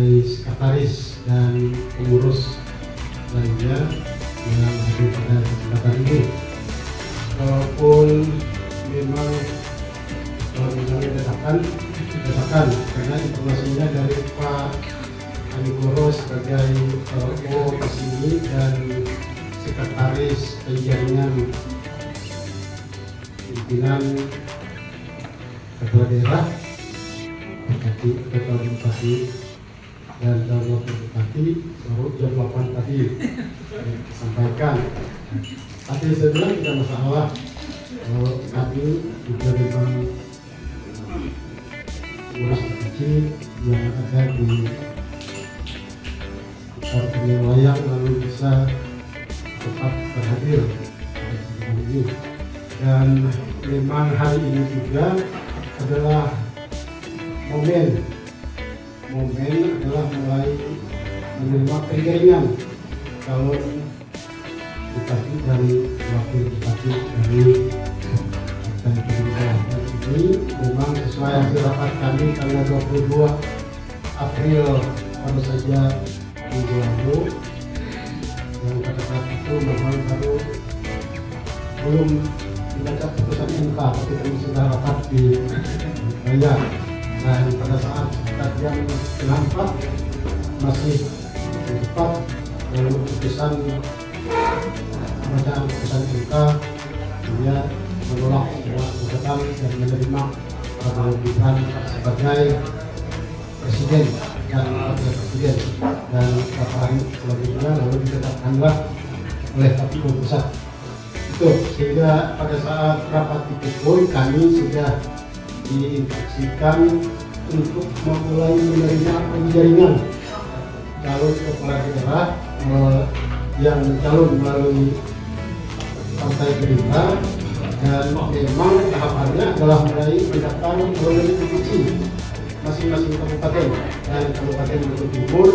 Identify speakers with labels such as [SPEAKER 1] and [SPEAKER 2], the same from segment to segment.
[SPEAKER 1] sebagai sekretaris dan pengurus lainnya yang hadir pada kesempatan ini. Walaupun memang dadakan karena informasinya dari Pak Anigoro sebagai PO di sini dan sekretaris penjaringan pimpinan kepala daerah, ketua bupati dan calon wakil bupati baru jam 8 tadi disampaikan. Tapi sebenarnya tidak masalah kalau kami juga memang urus kecil yang ada di sekitar wayang lalu bisa tetap berhadir hari ini. Dan memang hari ini juga adalah momen adalah mulai menerima penjaringan calon bupati dan wakil bupati dari Partai Gerindra. Dan ini memang sesuai hasil rapat kami tanggal 22 April baru saja minggu lalu, yang pada saat itu memang baru belum dibaca putusan MK, tapi kami sudah rapat di Raya. Dan pada saat jam 4 masih cepat dalam putusan bacaan putusan MK, dia menolak semua gugatan dan menerima Prabowo Gibran sebagai presiden dan wakil presiden, dan beberapa hari selanjutnya lalu ditetapkanlah oleh KPU pusat. Itu sehingga pada saat rapat itu pun kami sudah diinstruksikan untuk memulai menerima penjaringan calon kepala daerah yang mencalon melalui Partai Gerindra, dan memang tahapannya adalah mulai mendaftar melalui petisi masing-masing kabupaten dan Kabupaten Bogor Timur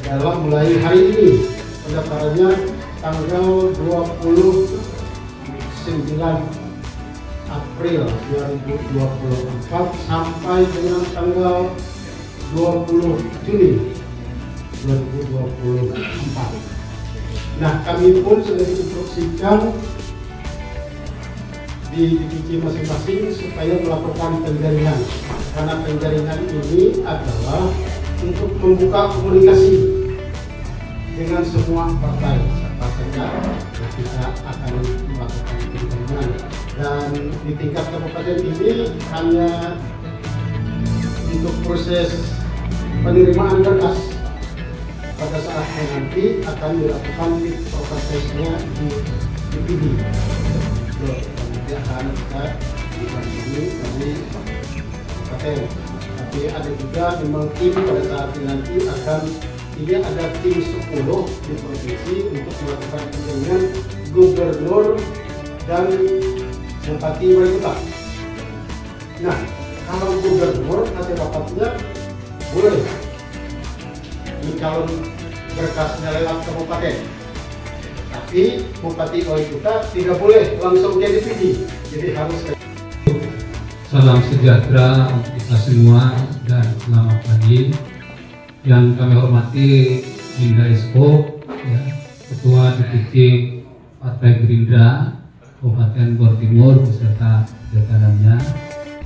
[SPEAKER 1] dalam mulai hari ini. Pendaftarannya tanggal 29 April 2024 sampai dengan tanggal 20 Juni 2024. Nah, kami pun sudah diinstruksikan di divisi masing-masing supaya melakukan penjaringan, karena penjaringan ini adalah untuk membuka komunikasi dengan semua partai. Siapa saja kita akan melakukan penjaringan, dan di tingkat kabupaten ini hanya untuk proses penerimaan berkas. Pada saatnya nanti akan dilakukan prosesnya di DPD. Nanti akan kita dibantu dari kabupaten. Tapi ada juga memang tim pada saat ini nanti akan ada tim 10 di provinsi untuk melakukan penjaringan gubernur dan bupati wali kota. Nah, kalau gubernur nanti rapatnya boleh calon berkasnya lewat kabupaten, tapi bupati wali kota tidak boleh langsung jadi DPD, jadi harus.
[SPEAKER 2] Salam sejahtera untuk kita semua dan selamat pagi. Yang kami hormati Linda Esko, ya, Ketua DPC Partai Gerindra Kabupaten Bogor Timur beserta jajarannya.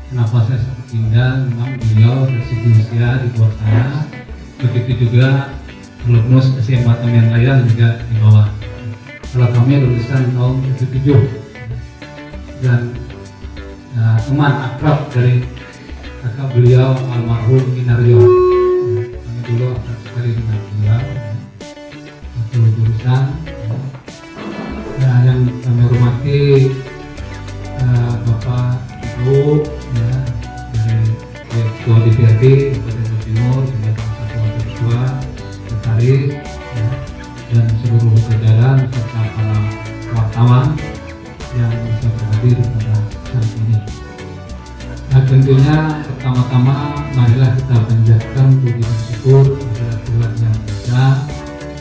[SPEAKER 2] Kenapa saya sebut Linda? Memang beliau dari segi usia di bawah saya. Begitu juga lulus SMA yang lain juga di bawah. Kalau kami lulusan tahun 77 dan teman akrab dari kakak beliau almarhum Minaryo. Kami dulu akrab sekali dengan beliau satu jurusan. Nah, yang kami hormati Bapak Ibu ya, dari Ketua DPRD Kabupaten Timur, sekretaris ya, dan seluruh jajaran serta para wartawan yang bisa berhadir pada saat ini. Nah, tentunya pertama-tama marilah kita panjatkan puji dan syukur kepada Tuhan Yang Esa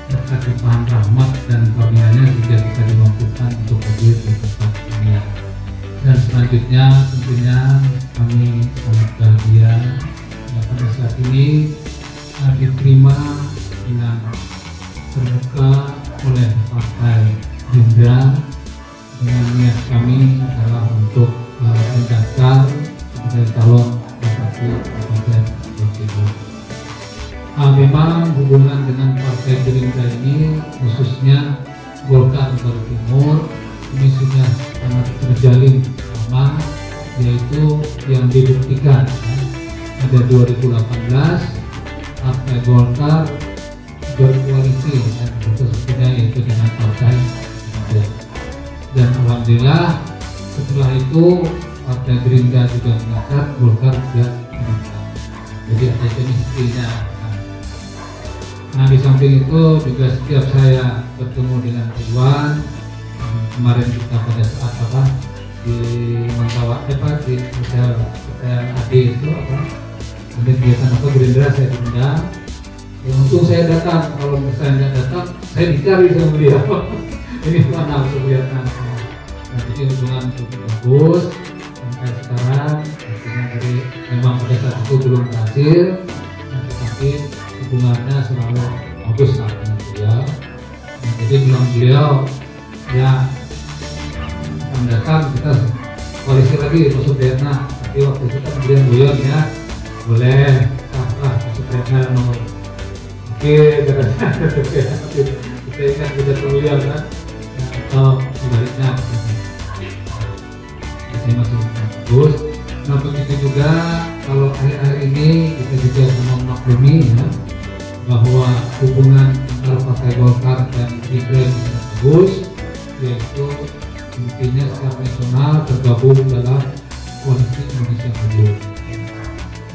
[SPEAKER 2] berkat limpahan rahmat dan karunia-Nya jika kita dimampukan untuk hadir di tempat ini. Dan selanjutnya tentunya kami sangat bahagia pada saat ini diterima dengan terbuka oleh Partai Gerindra dengan niat kami adalah untuk mendaftar sebagai calon bupati Kabupaten Timur. Memang hubungan dengan Partai Gerindra ini khususnya Golkar Jawa Timur ini sudah sangat terjalin lama, yaitu yang dibuktikan pada 2018 Partai Golkar berkoalisi dan bersekutu yaitu dengan Partai Gerindra. Dan alhamdulillah setelah itu Partai Gerindra juga meningkat, Golkar juga meningkat. Jadi ada kemistrinya. Nah di samping itu juga setiap saya bertemu dengan Ridwan, kemarin kita pada saat di Mangkawa di hotel AD itu kegiatan Gerindra saya diundang. Ya, untung saya datang, kalau saya nggak datang saya dicari sama beliau. Ini mana kelihatan. Nah jadi hubungan cukup bagus sampai sekarang. Artinya dari memang pada saat itu belum berhasil, tapi hubungannya selalu bagus dengan beliau. Nah, jadi bilang beliau ya akan datang kita koalisi lagi masuk Vietnam. Tapi waktu itu kan beliau ya boleh masuk Vietnam nomor. Oke, kita ingat kita beliau kan atau sebaliknya. Ini masih bagus. Nah begitu juga kalau akhir-akhir ini kita juga memaklumi ya bahwa hubungan antara Partai Golkar dan Gerindra sangat bagus, yaitu intinya secara nasional tergabung dalam koalisi Indonesia Maju.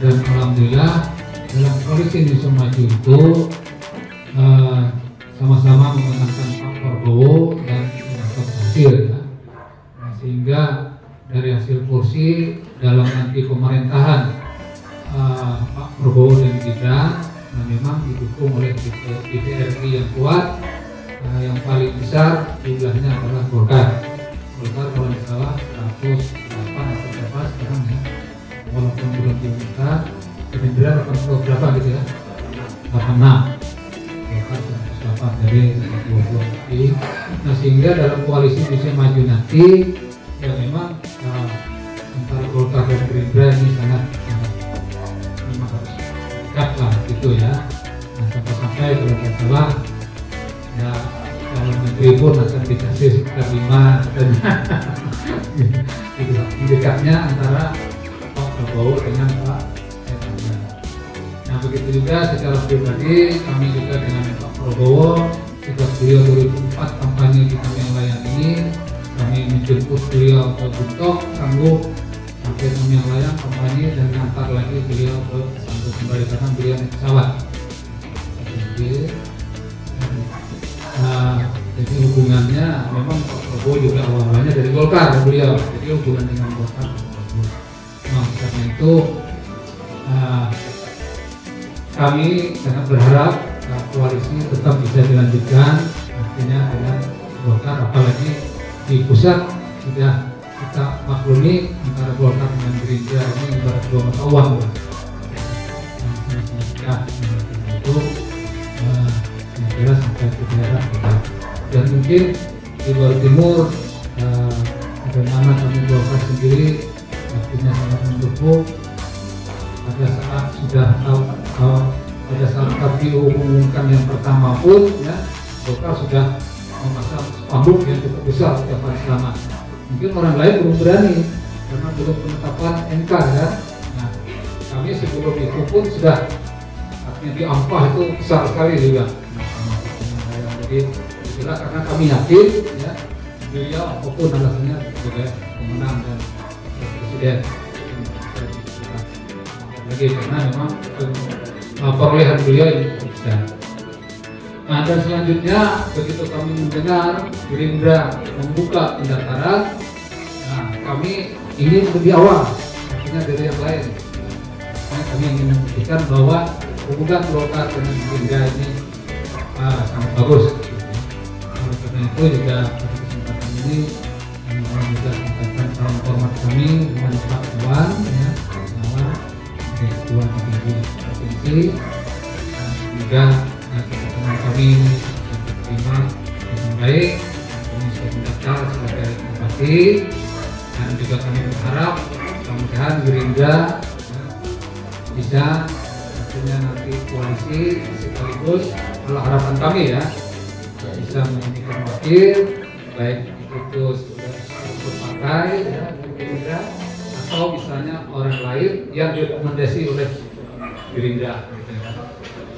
[SPEAKER 2] Dan alhamdulillah dalam koalisi Indonesia Maju itu sama-sama memenangkan Pak Prabowo dan mendapat hasil ya. Nah, sehingga dari hasil kursi dalam nanti pemerintahan Pak Prabowo dan Gibran memang didukung oleh DPRD yang kuat, yang paling besar jumlahnya adalah Golkar kalau tidak salah 108 atau berapa sekarang ya, walaupun belum diminta. Gerindra berapa gitu ya, 86, Golkar 108, jadi 22. Nah sehingga dalam koalisi Indonesia Maju nanti ya memang antara Golkar dan Gerindra ini sangat memang harus dekat lah gitu ya. Nah sampai kalau tidak salah ya kalau menteri pun akan dikasih sekitar 5 dan gitu, dekatnya antara Pak Prabowo dengan Pak Erlangga. Nah begitu juga secara pribadi kami juga dengan Pak Prabowo sejak beliau 2004 kampanye di Kami Layan ini, kami menjemput beliau ke Butok, sanggup sampai Kami Layan kampanye dan nantar lagi beliau ke sanggup kembali karena beliau naik pesawat. Jadi hubungannya memang Pak Prabowo juga awalnya dari Golkar beliau, jadi hubungan dengan Golkar bagus. Nah karena itu kami sangat berharap koalisi tetap bisa dilanjutkan, artinya dengan Golkar, apalagi di pusat sudah kita maklumi antara Golkar dengan Gerindra ini ibarat dua mata uang. Itu saya kira sampai ke daerah kita. Dan mungkin di Jawa Timur bagaimana kami Golkar sendiri artinya sangat mendukung. Pada saat sudah pada saat kami umumkan yang pertama pun ya Golkar sudah memasang spanduk yang cukup besar ucapan selamat. Mungkin orang lain belum berani karena belum penetapan MK ya. Nah kami sebelum itu pun sudah artinya di ampah itu besar sekali juga. Jadi itulah karena kami yakin ya beliau apapun alasannya sebagai pemenang dan presiden lagi karena memang perolehan beliau ini besar. Nah dan selanjutnya begitu kami mendengar Gerindra membuka pendaftaran, nah kami ingin lebih awal artinya dari yang lain. Nah, kami ingin membuktikan bahwa hubungan Golkar dengan Gerindra ini sangat bagus. Oleh karena itu juga pada kesempatan ini kami juga sampaikan salam hormat kami dengan Pak Wan ya, sebagai ketua DPD provinsi, dan juga teman kami diterima dengan baik, kami sudah mendaftar sebagai bupati, dan juga kami berharap mudah-mudahan Gerindra bisa tentunya nanti koalisi sekaligus, kalau harapan kami ya bisa memiliki wakil, baik itu struktur partai ya, Gerindra, atau misalnya orang lain yang direkomendasi oleh Gerindra gitu ya.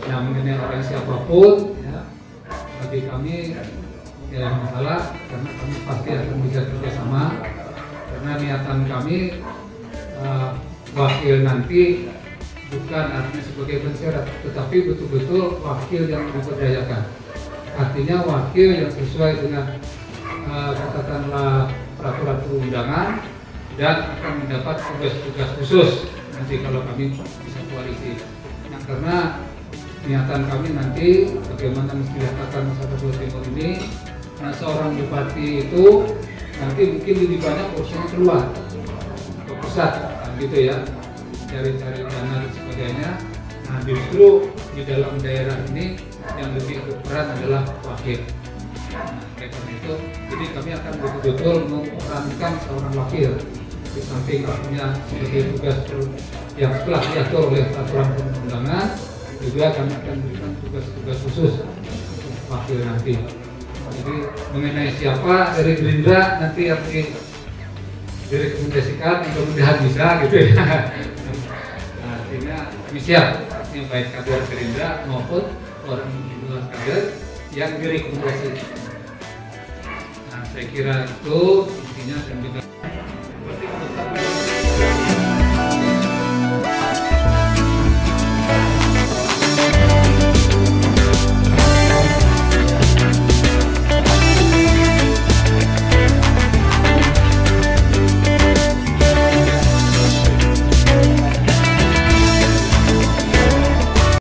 [SPEAKER 2] Yang mengenai orang siapapun ya, bagi kami tidak ada masalah, karena kami pasti akan bisa kerjasama, karena niatan kami wakil nanti bukan artinya sebagai pensyarat, tetapi betul-betul wakil yang diberdayakan. Artinya wakil yang sesuai dengan katakanlah peraturan perundangan dan akan mendapat tugas-tugas khusus nanti kalau kami bisa koalisi. Nah, karena niatan kami nanti bagaimana mendapatkan masyarakat Jawa Timur ini, nah seorang bupati itu nanti mungkin lebih banyak porsinya keluar ke pusat, kan gitu ya, cari-cari dana dan sebagainya. Nah justru di dalam daerah ini yang lebih berperan adalah wakil. Nah, karena itu, jadi kami akan betul-betul memerankan seorang wakil di samping artinya sebagai tugas yang telah diatur oleh peraturan perundangan, juga kami akan berikan tugas-tugas khusus untuk wakil nanti. Jadi mengenai siapa dari Gerindra nanti yang direkomendasikan, mudah-mudahan bisa gitu ya. Nah, artinya kami siap, artinya baik kader Gerindra maupun orang di luar kader yang direkomendasi. Nah, saya kira itu intinya dan juga